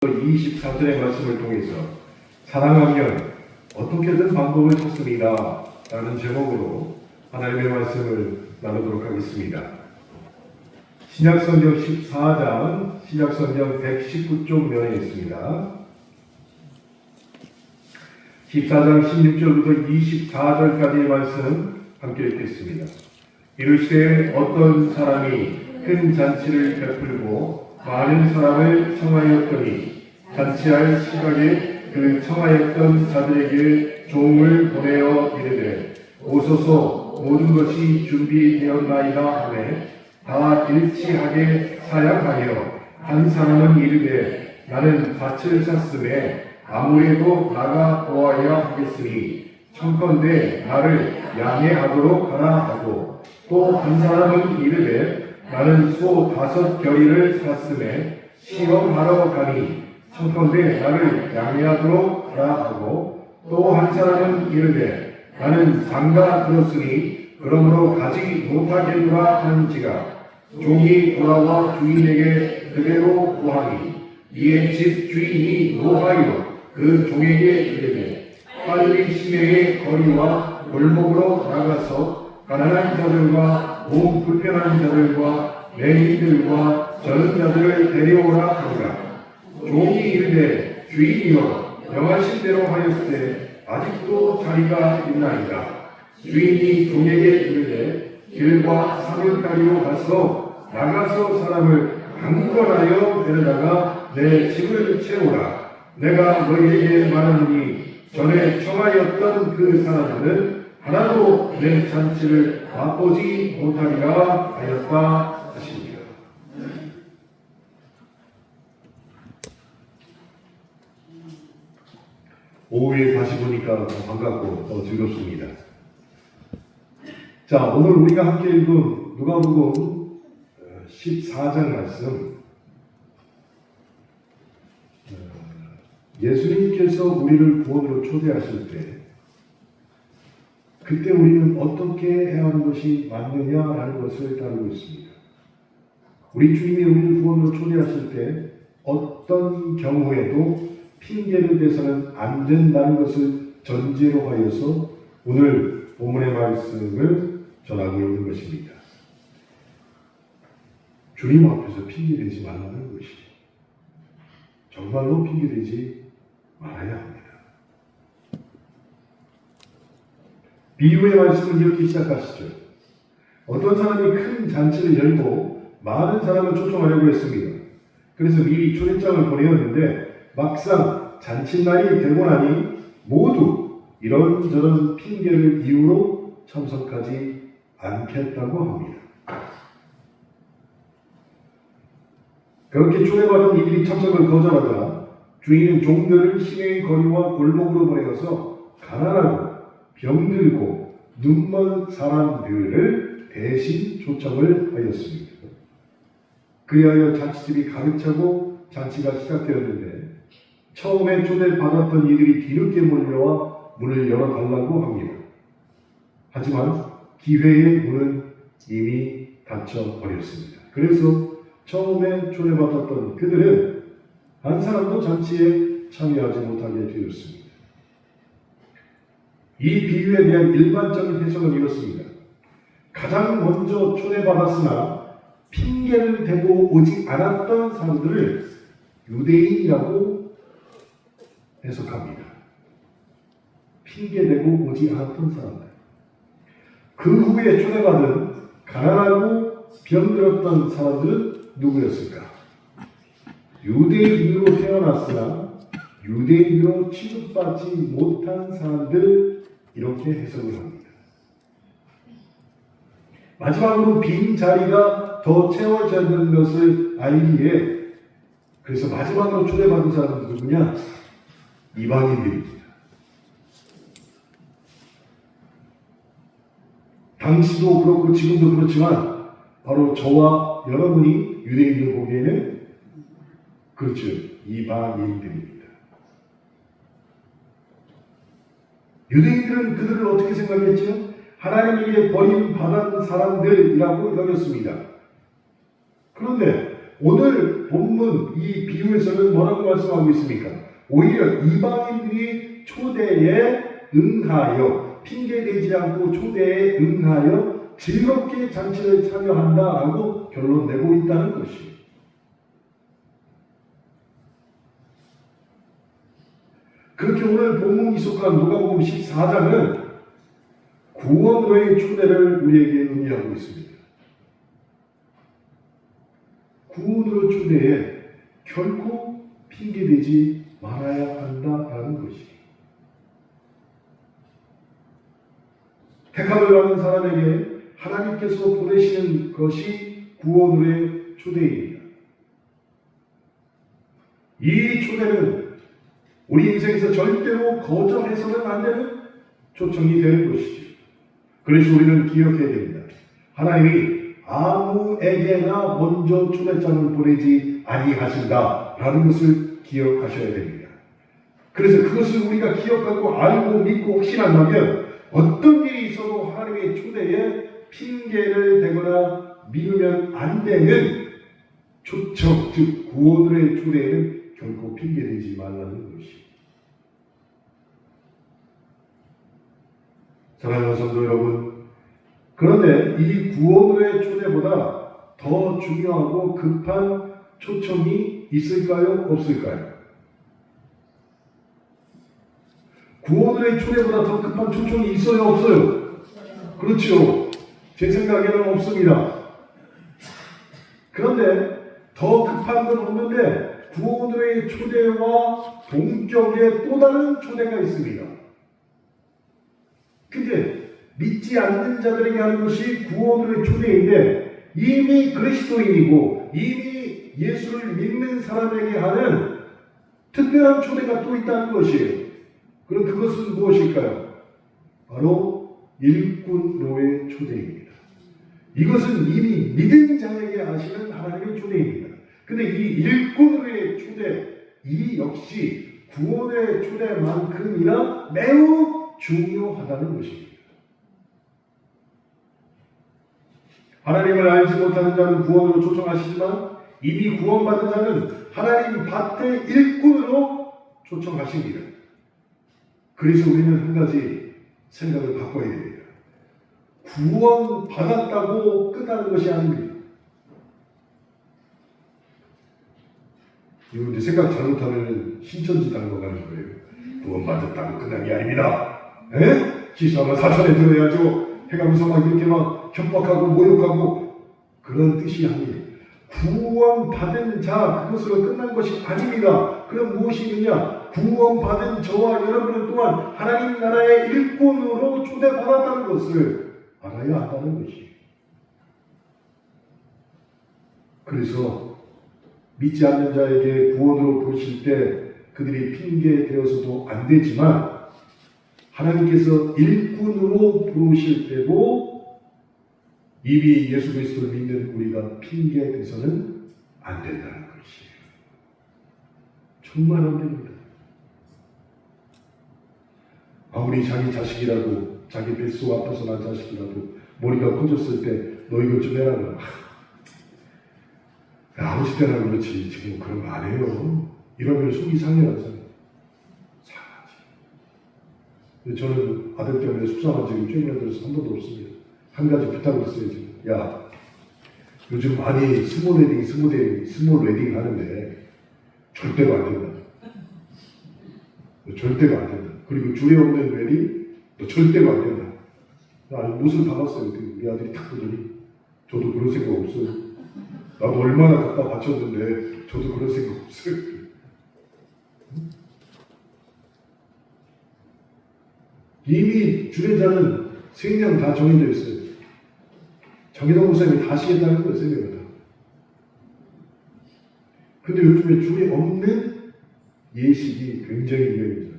24절의 말씀을 통해서 사랑하면 어떻게든 방법을 찾습니다 라는 제목으로 하나님의 말씀을 나누도록 하겠습니다. 신약성경 14장 신약성경 119쪽 면에 있습니다. 14장 16절부터 24절까지의 말씀 함께 읽겠습니다. 이르시되 어떤 사람이 큰 잔치를 베풀고 많은 사람을 청하였더니 잔치할 시각에 그 청하였던 자들에게 종을 보내어 이르되 오소서 모든 것이 준비되었나이다 하매 다 일치하게 사양하여 한 사람은 이르되 나는 밭을 샀음에 아무래도 나가 보아야 하겠으니 청컨대 나를 양해하도록 하라 하고 또 한 사람은 이르되 나는 소 5겨리를 샀음에 시험하러 가니 청컨대 나를 양해하도록 하라 하고 또 한 사람은 이르되 나는 장가 들었으니 그러므로 가지 못하겠노라 하는지라 종이 돌아와 주인에게 그대로 구하니 이에 집 주인이 노하여 그 종에게 이르되 빨리 시내의 거리와 골목으로 나가서 가난한 자들과 몸 불편한 자들과 맹인들과 저런 자들을 데려오라 하니라. 종이 이르되 주인이여 명하신 대로 하였으되 아직도 자리가 있나이다. 주인이 종에게 이르되 길과 사뭇다리로 가서 나가서 사람을 강권하여 데려다가 내 집을 채우라. 내가 너희에게 말하노니 전에 청하였던 그 사람들은 하나도 내 잔치를 맛보지 못하리라 하였다 하십니다. 오후에 다시 보니까 더 반갑고 더 즐겁습니다. 자, 오늘 우리가 함께 읽은 누가복음 14장 말씀, 예수님께서 우리를 구원으로 초대하실 때 그때 우리는 어떻게 해야 하는 것이 맞느냐라는 것을 다루고 있습니다. 우리 주님이 우리를 구원으로 초대하실 때 어떤 경우에도 핑계를 대서는 안 된다는 것을 전제로 하여서 오늘 본문의 말씀을 전하고 있는 것입니다. 주님 앞에서 핑계대지 말라는 것이 정말로 핑계대지 말아야 합니다. 비유의 말씀을 이렇게 시작하시죠. 어떤 사람이 큰 잔치를 열고 많은 사람을 초청하려고 했습니다. 그래서 미리 초대장을 보내었는데 막상 잔칫날이 되고 나니 모두 이런저런 핑계를 이유로 참석하지 않겠다고 합니다. 그렇게 초대받은 이들이 참석을 거절하자 주인은 종들을 시내의 거리와 골목으로 보내어서 가난하고 병들고 눈먼 사람들을 대신 초청을 하였습니다. 그리하여 잔치집이 가득 차고 잔치가 시작되었는데 처음에 초대받았던 이들이 뒤늦게 몰려와 문을 열어달라고 합니다. 하지만 기회의 문은 이미 닫혀버렸습니다. 그래서 처음에 초대받았던 그들은 한 사람도 잔치에 참여하지 못하게 되었습니다. 이 비유에 대한 일반적인 해석은 이렇습니다. 가장 먼저 초대받았으나 핑계를 대고 오지 않았던 사람들을 유대인이라고 해석합니다. 핑계대고 오지 않았던 사람들. 그 후에 초대받은 가난하고 병들었던 사람들은 누구였을까? 유대인으로 태어났으나 유대인으로 취급받지 못한 사람들, 이렇게 해석을 합니다. 마지막으로 빈 자리가 더 채워져야 되는 것을 알기에 그래서 마지막으로 초대받은 사람은 누구냐? 이방인들입니다. 당시도 그렇고 지금도 그렇지만 바로 저와 여러분이 유대인들 보기에는 그렇죠. 이방인들입니다. 유대인들은 그들을 어떻게 생각했죠? 하나님에게 버림받은 사람들이라고 여겼습니다. 그런데 오늘 본문 이 비유에서는 뭐라고 말씀하고 있습니까? 오히려 이방인들이 초대에 응하여 핑계대지 않고 초대에 응하여 즐겁게 잔치를 참여한다라고 결론 내고 있다는 것이에요. 그렇게 오늘 본문이 속한 누가복음 14장은 구원으로의 초대를 우리에게 의미하고 있습니다. 구원으로 초대에 결코 핑계대지 말아야 한다라는 것이에요. 택함을 받은 사람에게 하나님께서 보내시는 것이 구원으로의 초대입니다. 이 초대는 우리 인생에서 절대로 거절해서는 안 되는 초청이 되는 것이죠. 그래서 우리는 기억해야 됩니다. 하나님이 아무에게나 먼저 초대장을 보내지 아니하신다라는 것을 기억하셔야 됩니다. 그래서 그것을 우리가 기억하고 알고 믿고 확신한다면 어떤 일이 있어도 하나님의 초대에 핑계를 대거나 미루면 안 되는 초청, 즉 구원의 초대에는 결코 핑계대지 말라는 것이. 사랑하는 성도 여러분, 그런데 이 구원의 초대보다 더 중요하고 급한 초청이 있을까요? 없을까요? 구원의 초대보다 더 급한 초청이 있어요? 없어요? 그렇죠. 제 생각에는 없습니다. 그런데 더 급한 건 없는데 구원의 초대와 동격의 또 다른 초대가 있습니다. 그게 믿지 않는 자들에게 하는 것이 구원의 초대인데 이미 그리스도인이고 이미 예수를 믿는 사람에게 하는 특별한 초대가 또 있다는 것이에요. 그럼 그것은 무엇일까요? 바로 일꾼로의 초대입니다. 이것은 이미 믿은 자에게 하시는 하나님의 초대입니다. 근데 이 일꾼로의 초대, 이 역시 구원의 초대만큼이나 매우 중요하다는 것입니다. 하나님을 알지 못하는 자는 구원으로 초청하시지만 이미 구원받은 자는 하나님 밭의 일꾼으로 초청하십니다. 그래서 우리는 한 가지 생각을 바꿔야 됩니다. 구원 받았다고 끝나는 것이 아닙니다. 이거 이제 생각 잘못하면 신천지 닮아가는 거예요. 구원 받았다고 끝난 게 아닙니다. 기수하면 사천에 들어야죠. 해가면서 막 이렇게 막 협박하고 모욕하고 그런 뜻이 아니에요. 구원받은 자 그것으로 끝난 것이 아닙니다. 그럼 무엇이 있느냐? 구원받은 저와 여러분은 또한 하나님 나라의 일꾼으로 초대받았다는 것을 알아야 한다는 것이에요. 그래서 믿지 않는 자에게 구원으로 부르실 때 그들이 핑계 되어서도 안 되지만 하나님께서 일꾼으로 부르실 때도 이미 예수 그리스도를 믿는 우리가 핑계 돼서는 안 된다는 것이에요. 정말 안 됩니다. 아무리 자기 자식이라도 자기 뱃속 앞에서 난 자식이라도 머리가 커졌을 때 너 이것 좀 해라. 아버지 때나 그렇지 지금 그런 거 안 해요. 이러면 속이 상해요. 상하지. 저는 아들 때문에 속상한 적이 최근에 들어서 한 번도 없습니다. 한 가지 부탁을 했어요. 지금. 야, 요즘 많이 스몰 웨딩 하는데 절대로 안 된다. 절대로 안 된다. 그리고 주례 없는 웨딩 또 절대로 안 된다. 아니 못을 박았어요. 우리 아들이 탁 보더니 저도 그런 생각 없어요. 나도 얼마나 갖다 바쳤는데 저도 그런 생각 없어요. 이미 주례자는 생명 다 정해져 있어요. 정해동 목사님이 다 하시겠다는 거예요. 생명을 다. 근데 요즘에 주례 없는 예식이 굉장히 유행이죠.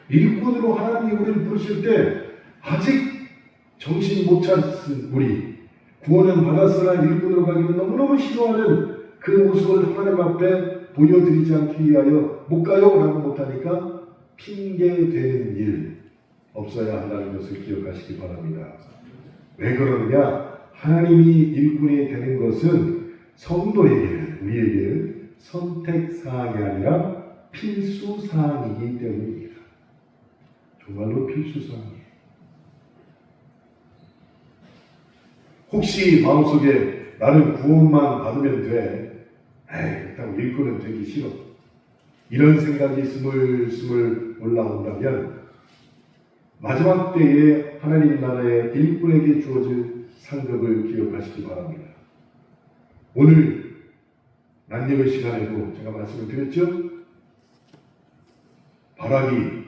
일꾼으로 하나님이 우리를 부르실 때 아직 정신 못 차린 우리 구원은 받았으나 일꾼으로 가기는 너무너무 싫어하는 그 모습을 하나님 앞에 보여드리지 않기 위하여 못 가요 라고 못하니까 핑계되는 일 없어야 한다는 것을 기억하시기 바랍니다. 왜 그러느냐? 하나님이 일꾼이 되는 것은 성도에게는, 우리에게는 선택사항이 아니라 필수사항이기 때문입니다. 정말로 필수사항이에요. 혹시 마음속에 나는 구원만 받으면 돼, 일단 일꾼은 되기 싫어, 이런 생각이 스물스물 올라온다면 마지막 때에 하나님 나라의 일꾼에게 주어질 상급을 기억하시기 바랍니다. 오늘 난예배 시간에도 제가 말씀을 드렸죠? 바락이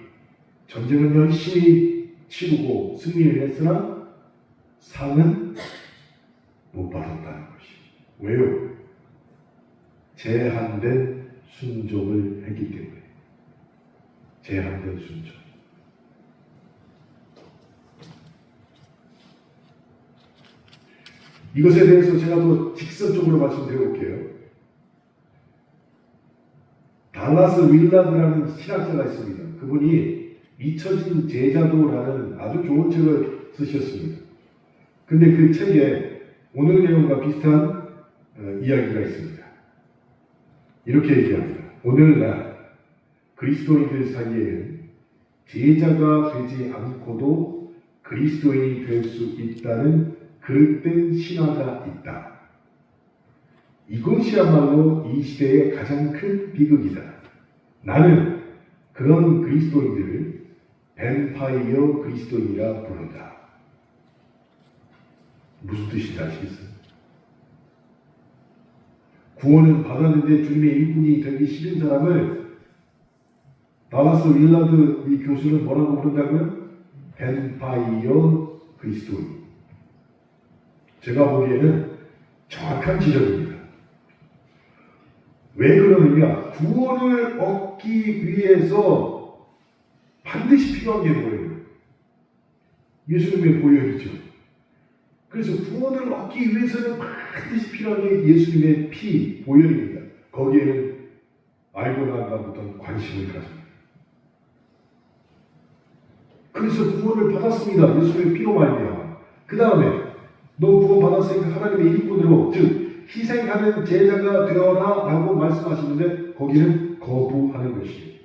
전쟁은 열심히 치르고 승리를 했으나 상은 못 받았다는 것이. 왜요? 제한된 순종을 했기 때문에. 제한된 순종. 이것에 대해서 제가 더 직선적으로 말씀드려볼게요. 달라스 윌라드라는 신학자가 있습니다. 그분이 잊혀진 제자도라는 아주 좋은 책을 쓰셨습니다. 근데 그 책에 오늘 내용과 비슷한 이야기가 있습니다. 이렇게 얘기합니다. 오늘날 그리스도인들 사이에는 제자가 되지 않고도 그리스도인이 될 수 있다는 그릇된 신화가 있다. 이것이야말로 이 시대의 가장 큰 비극이다. 나는 그런 그리스도인들을 뱀파이어 그리스도인이라 부른다. 무슨 뜻인지 아시겠어요? 구원은 받았는데 주님의 일꾼이 되기 싫은 사람을 달라스 윌라드 이 교수는 뭐라고 부른다고요? 뱀파이어 그리스도인. 제가 보기에는 정확한 지적입니다. 왜 그러느냐? 구원을 얻기 위해서 반드시 필요한 게 뭐예요? 예수님의 보혈이죠. 그래서 구원을 얻기 위해서는 반드시 필요한 게 예수님의 피, 보혈입니다. 거기에는 알고 난 다음부터 관심을 가집니다. 그래서 구원을 받았습니다. 예수님의 피로 말미암아. 그 다음에 너 구원 받았으니까 하나님의 일꾼으로, 즉 희생하는 제자가 되어라 라고 말씀하시는데 거기는 거부하는 것이에요.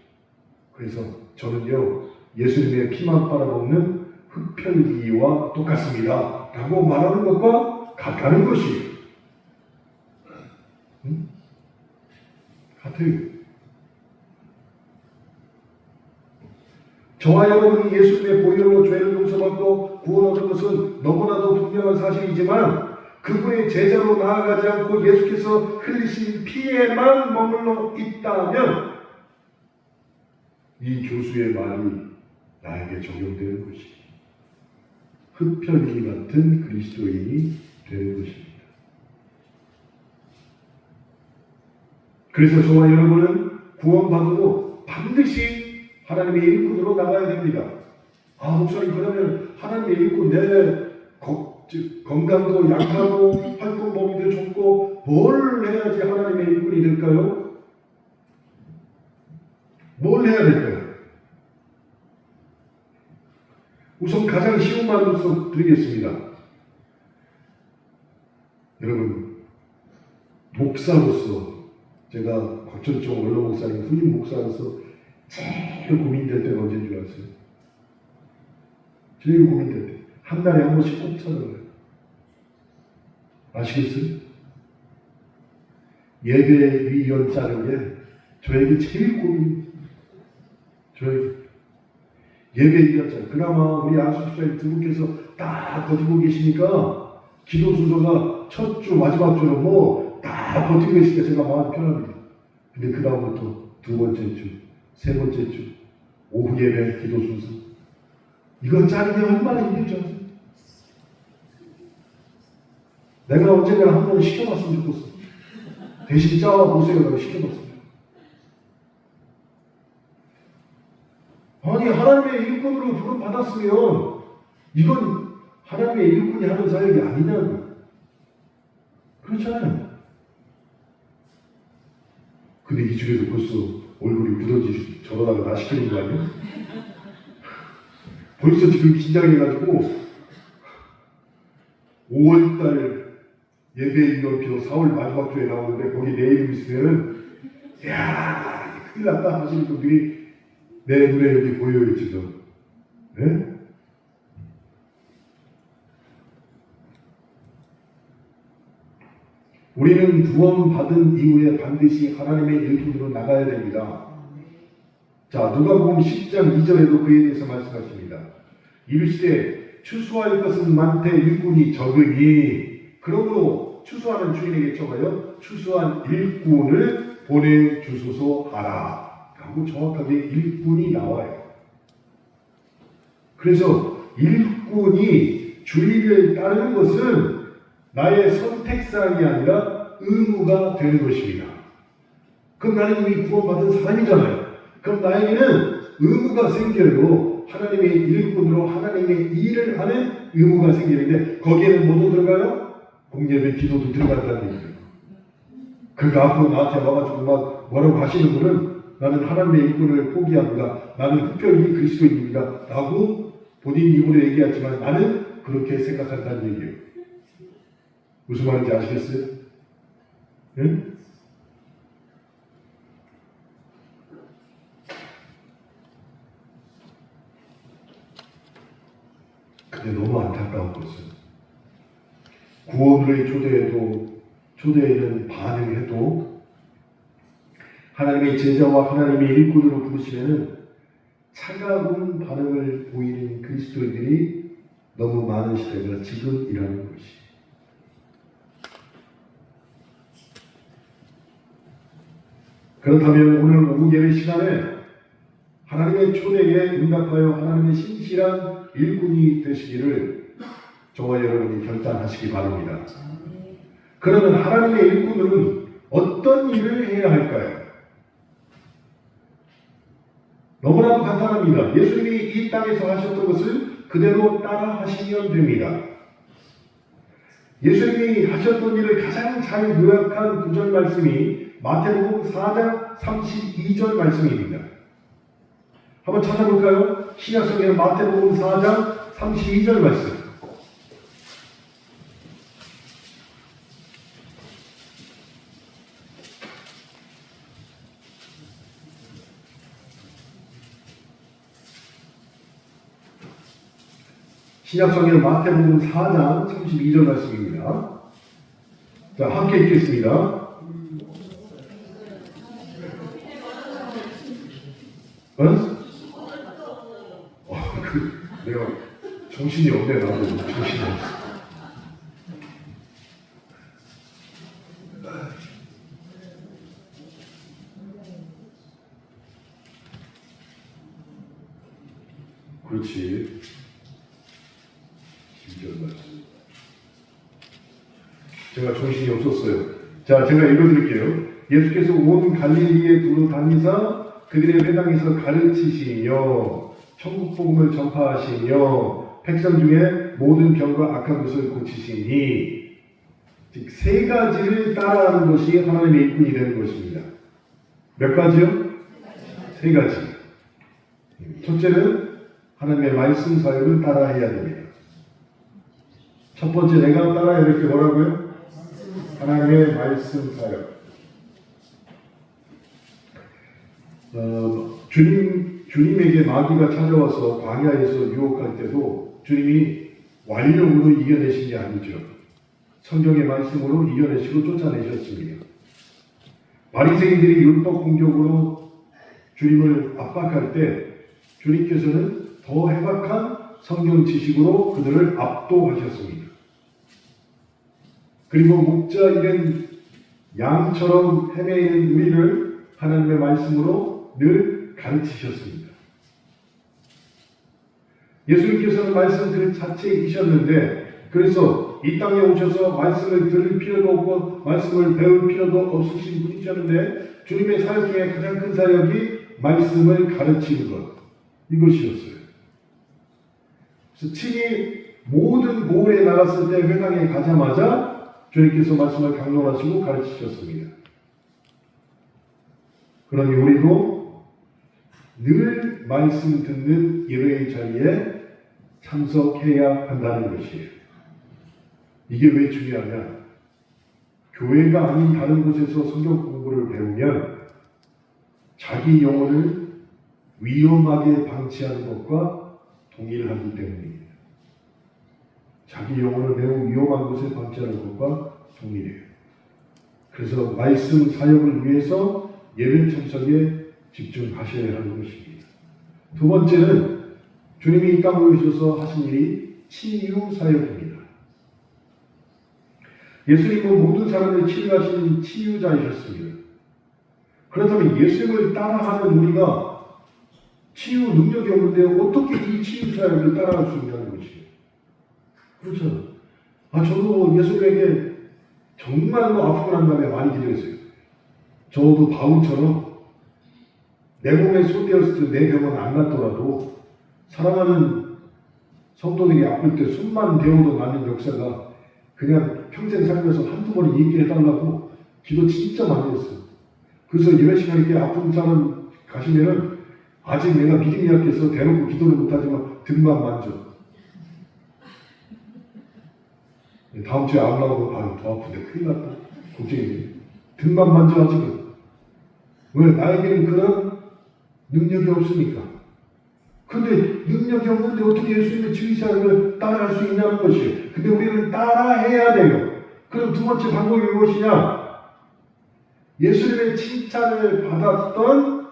그래서 저는요, 예수님의 피만 빨아먹는 흡혈귀와 똑같습니다 라고 말하는 것과 같다는 것이에요. 같아요. 저와 여러분이 예수님의 보혈로 죄를 용서받고 구원 얻은 것은 너무나도 분명한 사실이지만 그분의 제자로 나아가지 않고 예수께서 흘리신 피에만 머물러 있다면 이 교수의 말이 나에게 적용되는 것이 흡혈귀 같은 그리스도인이 되는 것입니다. 그래서 저와 여러분은 구원받고 반드시 하나님의 일꾼으로 나가야 됩니다. 목사님, 그러면 하나님의 일꾼, 내 건강도 약하고 활동 범위도 좁고 뭘 해야지 하나님의 일꾼이 될까요? 뭘 해야 될까요? 우선 가장 쉬운 말로서 드리겠습니다. 여러분, 목사로서, 제가 거천청 원로 목사님, 후임 목사로서 제일 고민될 때가 언제인 줄 아세요? 제일 고민될 때. 한 달에 한 번씩 꼭 찾아가요. 아시겠어요? 예배위원 짜는 게 저에게 제일 고민. 저에게. 예배위원 짜는. 그나마 우리 안수집사님 두 분께서 딱 버티고 계시니까 기도 순서가 첫 주, 마지막 주는 다 버티고 계시니까 제가 마음이 편합니다. 근데 그 다음부터 두 번째 주, 세 번째 주, 오후 예배 기도 순서. 이거 짜는 게 얼마나 힘들죠? 내가 언젠가 한 번 시켜봤으면 좋겠어. 대신 짜보세요. 라고 시켜봤습니다. 아니, 하나님의 일꾼으로 부름 받았으면 이건 하나님의 일꾼이 하는 사역이 아니냐고. 그렇잖아요. 근데 이 중에도 벌써 얼굴이 굳어지시, 저러다가 나 시키는 거 아니야? 벌써 지금 긴장해가지고 5월달 예배 인원표 4월 마지막 주에 나오는데 거기 내 이름 있으면 야 큰일 났다 하시는 분들이 내 눈에 여기 보여요 지금. 네? 우리는 구원받은 이후에 반드시 하나님의 일꾼으로 나가야 됩니다. 자, 누가복음 10장 2절에도 그에 대해서 말씀하십니다. 이르시되 추수할 것은 많되 일꾼이 적으니 그러므로 추수하는 주인에게 청하여 추수한 일꾼을 보내주소서 하라. 하고 정확하게 일꾼이 나와요. 그래서 일꾼이 주인을 따르는 것은 나의 선택사항이 아니라 의무가 되는 것입니다. 그럼 나는 이미 구원받은 사람이잖아요. 그럼 나에게는 의무가 생겨요. 하나님의 일꾼으로 하나님의 일을 하는 의무가 생기는데 거기에는 뭐도 들어가요? 공예배 기도도 들어간다는 얘기예요. 그가 앞으로 나한테 와가지고 막 뭐라고 하시는 분은 나는 하나님의 일꾼을 포기합니다. 나는 흡혈이 그리스도인입니다. 라고 본인 입으로 얘기하지만 나는 그렇게 생각한다는 얘기예요. 무슨 말인지 아시겠어요? 응? 근데 너무 안타까운 것은 구원을 초대에는 반응을 해도 하나님의 제자와 하나님의 일꾼으로 부르시면은 차가운 반응을 보이는 그리스도인들이 너무 많은 시대가 지금이라는 것이. 그렇다면 오늘 오후 예배 시간에 하나님의 초대에 응답하여 하나님의 신실한 일꾼이 되시기를 저와 여러분이 결단하시기 바랍니다. 그러면 하나님의 일꾼은 어떤 일을 해야 할까요? 너무나도 간단합니다. 예수님이 이 땅에서 하셨던 것을 그대로 따라 하시면 됩니다. 예수님이 하셨던 일을 가장 잘 요약한 구절 말씀이 마태복음 4장 32절 말씀입니다. 한번 찾아볼까요? 신약성경 마태복음 4장 32절 말씀. 신약성경 마태복음 4장 32절 말씀입니다. 자, 함께 읽겠습니다. 내가 정신이 없네. 나도 정신이 없어. 그렇지. 12절 말씀. 제가 정신이 없었어요. 자, 제가 읽어드릴게요. 예수께서 온 갈릴리에 두루 다니사 그들의 회당에서 가르치시며 천국 복음을 전파하시며 백성 중에 모든 병과 악한 것을 고치시니, 즉 세 가지를 따라하는 것이 하나님의 일꾼이 되는 것입니다. 몇 가지요? 세 가지. 첫째는 하나님의 말씀 사역을 따라해야 됩니다. 첫 번째 내가 따라야 될 게 뭐라고요? 하나님의 말씀 사역. 주님에게 마귀가 찾아와서 광야에서 유혹할 때도 주님이 완력으로 이겨내신 게 아니죠. 성경의 말씀으로 이겨내시고 쫓아내셨습니다. 바리새인들이 율법 공격으로 주님을 압박할 때 주님께서는 더 해박한 성경 지식으로 그들을 압도하셨습니다. 그리고 목자 잃은 양처럼 헤매이는 우리를 하나님의 말씀으로 늘 가르치셨습니다. 예수님께서는 말씀 그 자체이셨는데, 그래서 이 땅에 오셔서 말씀을 들을 필요도 없고 말씀을 배울 필요도 없으신 분이셨는데, 주님의 사역 중에 가장 큰 사역이 말씀을 가르치는 것, 이것이었어요. 그래서 친히 모든 고을에 나갔을 때 회당에 가자마자 주님께서 말씀을 강론하시고 가르치셨습니다. 그러니 우리도 늘 말씀 듣는 예배의 자리에 참석해야 한다는 것이에요. 이게 왜 중요하냐? 교회가 아닌 다른 곳에서 성경 공부를 배우면 자기 영혼을 위험하게 방치하는 것과 동일하기 때문입니다. 자기 영혼을 매우 위험한 곳에 방치하는 것과 동일해요. 그래서 말씀 사역을 위해서 예배 참석에 집중하셔야 하는 것입니다. 두 번째는 주님이 이 땅에 오셔서 하신 일이 치유 사역입니다. 예수님은 모든 사람을 치유하시는 치유자이셨습니다. 그렇다면 예수님을 따라하는 우리가 치유 능력이 없는데 어떻게 이 치유 사역을 따라할 수 있냐는 것이에요. 그렇죠. 저도 예수님에게 정말로 아프고 난 다음에 많이 기도했어요. 저도 바울처럼 내 몸에 손대었을 때 내 병은 안 낫더라도 사랑하는 성도들이 아플 때 손만 대어도 나는 역사가 그냥 평생 살면서 한두 번 얘기를 해달라고 기도 진짜 많이 했어요. 그래서 예배 시간에 이렇게 아픈 사람 가시면은 아직 내가 믿음이 약해서 대놓고 기도를 못하지만 등만 만져. 다음 주에 안 나오고 더 아픈데 큰일 났다. 걱정이. 등만 만져 아직은. 왜? 나에게는 그런 능력이 없으니까. 근데 능력이 없는데 어떻게 예수님의 치유사역을 따라갈 수 있냐는 것이. 근데 우리는 따라해야 돼요. 그럼 두 번째 방법이 무엇이냐? 예수님의 칭찬을 받았던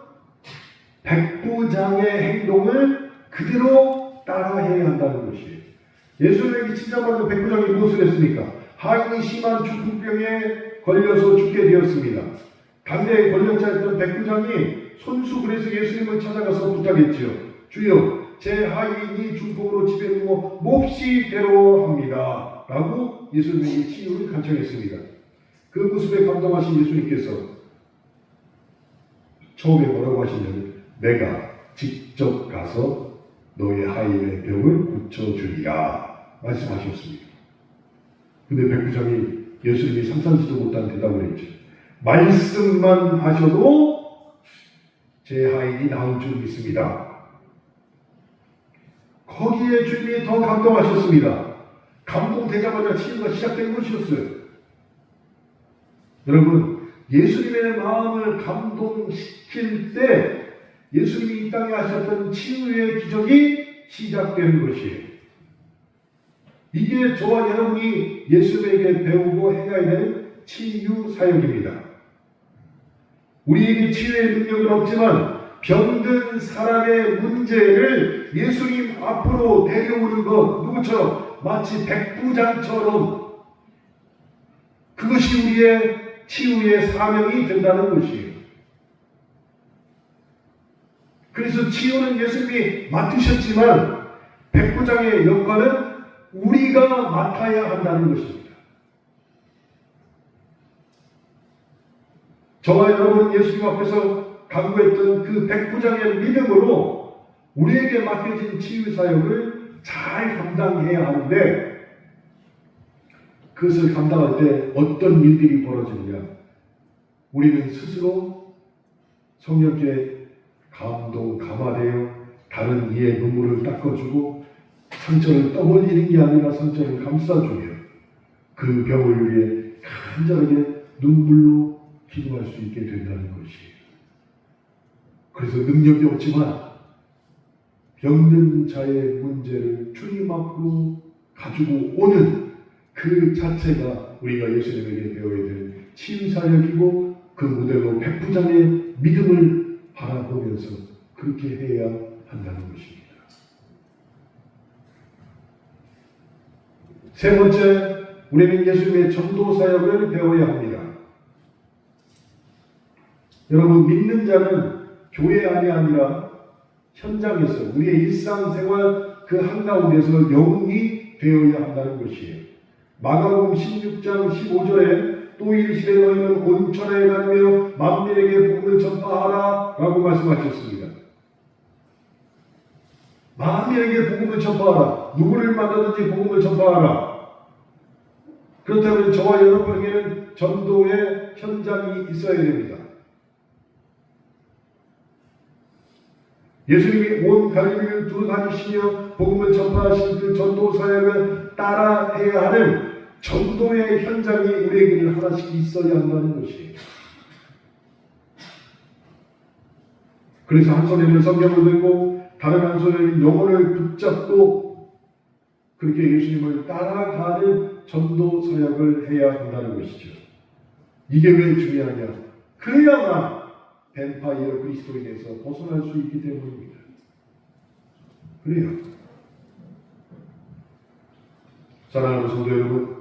백부장의 행동을 그대로 따라해야 한다는 것이에요. 예수님에게 칭찬받은 백부장이 무엇을 했습니까? 하인이 심한 중풍병에 걸려서 죽게 되었습니다. 담대에 권력자였던 백부장이 손수 그래서 예수님을 찾아가서 부탁했지요. 주여, 제 하인이 중풍으로 집에 누워 몹시 괴로워합니다. 라고 예수님에게 치유를 간청했습니다. 그 모습에 감동하신 예수님께서 처음에 뭐라고 하시냐면 내가 직접 가서 너의 하인의 병을 고쳐주리라 말씀하셨습니다. 근데 백부장이 예수님이 상상지도 못한 대답을 했죠. 말씀만 하셔도 제 하인이 나을 줄 믿습니다. 거기에 주님이 더 감동하셨습니다. 감동되자마자 치유가 시작된 것이었어요. 여러분, 예수님의 마음을 감동시킬 때 예수님이 이 땅에 하셨던 치유의 기적이 시작되는 것이에요. 이게 저와 여러분이 예수님에게 배우고 행해야 되는 치유 사역입니다. 우리에게 치유의 능력은 없지만 병든 사람의 문제를 예수님 앞으로 데려오는 것, 누구처럼? 마치 백부장처럼 그것이 우리의 치유의 사명이 된다는 것이에요. 그래서 치유는 예수님이 맡으셨지만 백부장의 역할은 우리가 맡아야 한다는 것입니다. 저와 여러분 예수님 앞에서 간구했던 그 백부장의 믿음으로 우리에게 맡겨진 치유 사역을 잘 감당해야 하는데 그것을 감당할 때 어떤 일들이 벌어지느냐? 우리는 스스로 성령께 감화되어 다른 이의 눈물을 닦아주고 상처를 떠벌리는 게 아니라 상처를 감싸주며 그 병을 위해 간절하게 눈물로 기도할 수 있게 된다는 것이에요. 그래서 능력이 없지만 병든 자의 문제를 주님 앞으로 가지고 오는 그 자체가 우리가 예수님에게 배워야 되는 치유사역이고 그 모델로 백부장의 믿음을 바라보면서 그렇게 해야 한다는 것입니다. 세 번째, 우리는 예수님의 전도사역을 배워야 합니다. 여러분, 믿는 자는 교회 안이 아니라 현장에서 우리의 일상생활 그 한가운데서 영웅이 되어야 한다는 것이에요. 마가복음 16장 15절에 또 이르시되 너희는 온 천하에 다니며 만민에게 복음을 전파하라 라고 말씀하셨습니다. 만민에게 복음을 전파하라. 누구를 만나든지 복음을 전파하라. 그렇다면 저와 여러분에게는 전도의 현장이 있어야 됩니다. 예수님이 온 갈릴리를 두루다니시며 복음을 전파하신 그 전도 사역을 따라해야 하는 전도의 현장이 우리에게는 하나씩 있어야 한다는 것이에요. 그래서 한 손에는 성경을 들고 다른 한 손에는 영혼을 붙잡고 그렇게 예수님을 따라가는 전도 사역을 해야 한다는 것이죠. 이게 왜 중요하냐? 그래야만 뱀파이어 그리스도인에서 벗어날 수 있기 때문입니다. 그래요. 사랑하는 성도 여러분,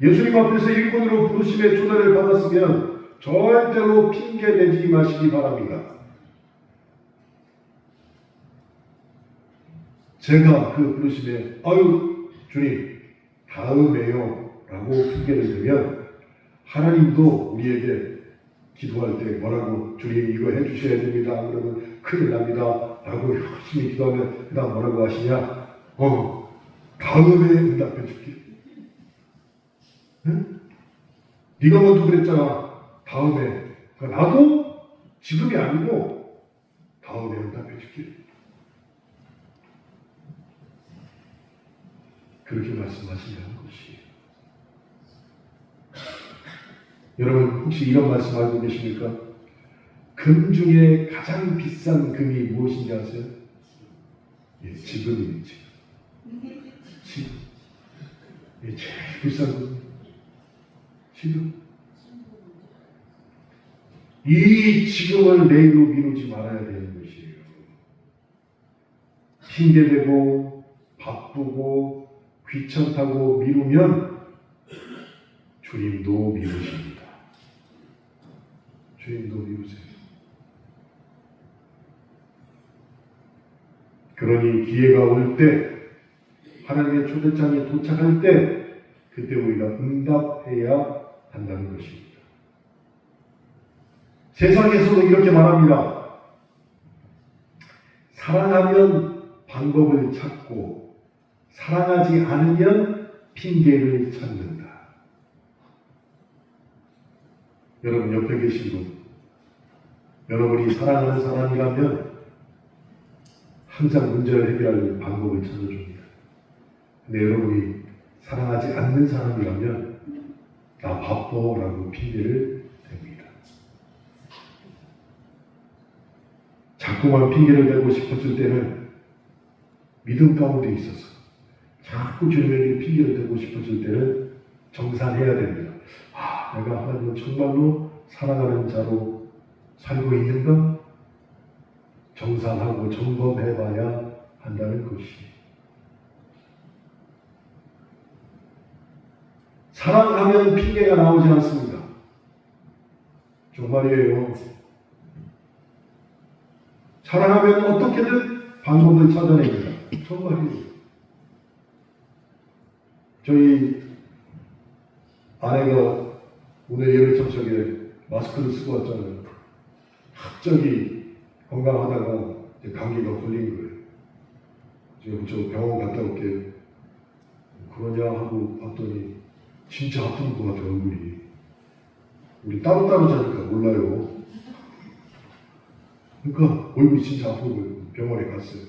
예수님 앞에서 일꾼으로 부르심의 초대를 받았으면 절대로 핑계 대지 마시기 바랍니다. 제가 그 부르심에 아유 주님 다음에요 라고 핑계를 대면 하나님도 우리에게 기도할 때 뭐라고 주님 이거 해주셔야 됩니다. 그러면 큰일 납니다 라고 열심히 기도하면 그 다음 뭐라고 하시냐? 다음에 응답해 줄게. 응? 네가 먼저 그랬잖아. 다음에. 나도 지금이 아니고 다음에 응답해 줄게. 그렇게 말씀하신다는 것이에요. 여러분 혹시 이런 말씀 알고 계십니까? 금 중에 가장 비싼 금이 무엇인지 아세요? 예, 지금이에요. 지금. 예, 제일 비싼 금. 지금. 이 지금을 내일로 미루지 말아야 되는 것이에요. 핑계대고 바쁘고 귀찮다고 미루면 주님도 미루십니다. 주님도 미루세요. 그러니 기회가 올 때 하나님의 초대장이 도착할 때 그때 우리가 응답해야 한다는 것입니다. 세상에서도 이렇게 말합니다. 사랑하면 방법을 찾고 사랑하지 않으면 핑계를 찾는다. 여러분 옆에 계신 분, 여러분이 사랑하는 사람이라면 항상 문제를 해결할 방법을 찾아줍니다. 근데 여러분이 사랑하지 않는 사람이라면 나 바빠라고 핑계를 댑니다. 자꾸만 핑계를 대고 싶었을 때는 믿음 가운데 있어서 자꾸 주님에게 핑계를 대고 싶었을 때는 정산해야 됩니다. 내가 하나님을 정말로 사랑하는 자로 살고 있는가? 정산하고 점검해봐야 한다는 것이. 사랑하면 핑계가 나오지 않습니다. 정말이에요. 사랑하면 어떻게든 방법을 찾아냅니다. 정말이에요. 저희 아내가 오늘 예배 참석에 마스크를 쓰고 왔잖아요. 갑자기 건강하다가 감기가 걸린 거예요. 지금 저 병원 갔다 올게. 그러냐 하고 봤더니 진짜 아픈 것 같아요, 얼굴이. 우리 따로따로 자니까 몰라요. 그러니까 얼굴이 진짜 아픈 거예요. 병원에 갔어요.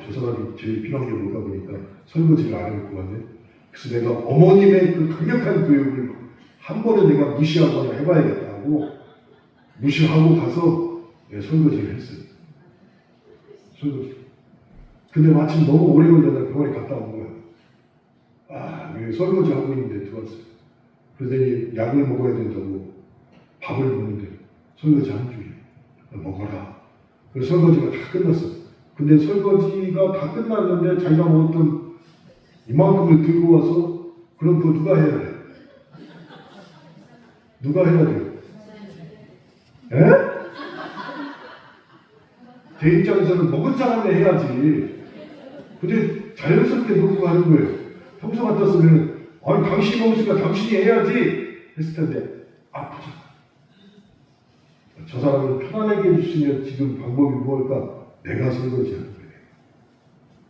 저 사람이 제일 필요한 게 뭘까 보니까 설거지를 안 해놓고 왔네. 그래서 내가 어머님의 그 강력한 교육을 한 번에 내가 무시하거나 해봐야겠다 하고 무시하고 가서 설거지를 했어요. 설거지. 근데 마침 너무 오래 걸려서 병원에 갔다 온 거야. 설거지 하고 있는데 들어왔어요. 그러더니 약을 먹어야 된다고 밥을 먹는데 설거지 한 줄이 먹어라. 그래서 설거지가 다 끝났어. 근데 설거지가 다 끝났는데 자기가 먹었던 이만큼을 들고 와서 그럼 그거 누가 해야 돼? 누가 해야 돼? 에? 제 입장에서는 먹은 사람이 해야지. 근데 자연스럽게 놓고 가는 거예요. 평소 같았으면 당신이 먹었으니까 당신이 해야지 했을 텐데 아프잖아. 저 사람을 편안하게 해주시면 지금 방법이 무엇일까? 내가 설거지하는 거예요.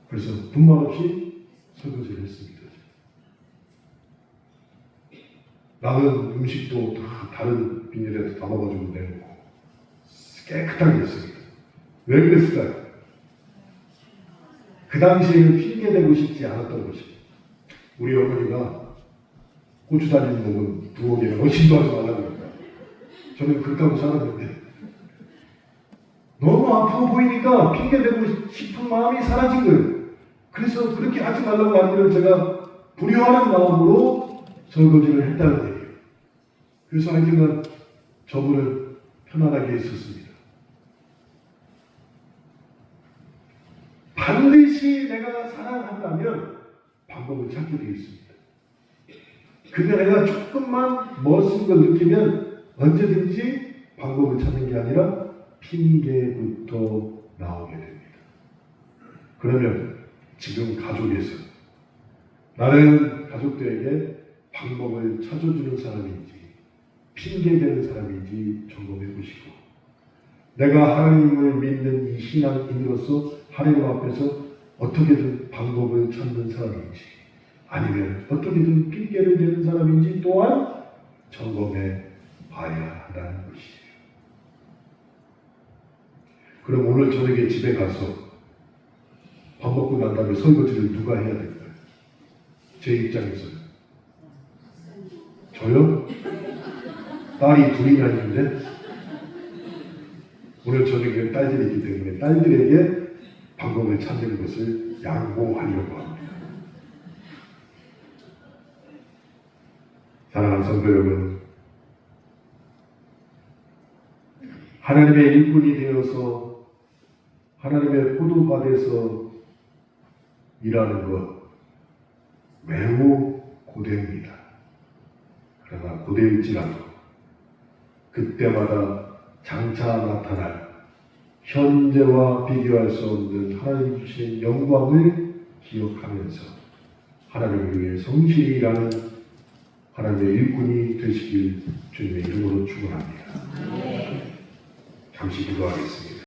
그래서 분말 없이 설거지를 했습니다. 남은 음식도 다 다른 비닐에 담아가지고 내놓고 깨끗하게 했습니다. 왜 그랬을까요? 그 당시에는 핑계대고 싶지 않았던 것입니다. 우리 어머니가 고추 달린 놈은 두어 개는 의심도 하지 말라고 합니다. 저는 그렇게 하고 살았는데 너무 아프고 보이니까 핑계대고 싶은 마음이 사라진 거예요. 그래서 그렇게 하지 말라고 하기를 제가 불효하는 마음으로 설거지를 했다는 얘기예요. 그래서 하여튼간 저분은 편안하게 있었습니다. 반드시 내가 사랑한다면 방법을 찾게 되겠습니다. 근데 내가 조금만 멋진 걸 느끼면 언제든지 방법을 찾는 게 아니라 핑계부터 나오게 됩니다. 그러면 지금 가족에서 나는 가족들에게 방법을 찾아주는 사람인지 핑계대는 사람인지 점검해 보시고 내가 하나님을 믿는 이 신앙인으로서 하나님 앞에서 어떻게든 방법을 찾는 사람인지 아니면 어떻게든 핑계를 대는 사람인지 또한 점검해 봐야 한다는 것이에요. 그럼 오늘 저녁에 집에 가서 밥 먹고 난 다음에 설거지를 누가 해야 될까요? 제 입장에서요. 저요? 딸이 둘이나 있는데 오늘 저녁에 딸들이 있기 때문에 딸들에게 방법을 찾는 것을 양보하려고 합니다. 사랑하는 성도 여러분, 하나님의 일꾼이 되어서 하나님의 포도밭에서 일하는 것 매우 고되입니다. 그러나 고되일지라도 그때마다 장차 나타날 현재와 비교할 수 없는 하나님 주신 영광을 기억하면서 하나님을 위해 성실히 일하는 하나님의 일꾼이 되시길 주님의 이름으로 축원합니다. 잠시 기도하겠습니다.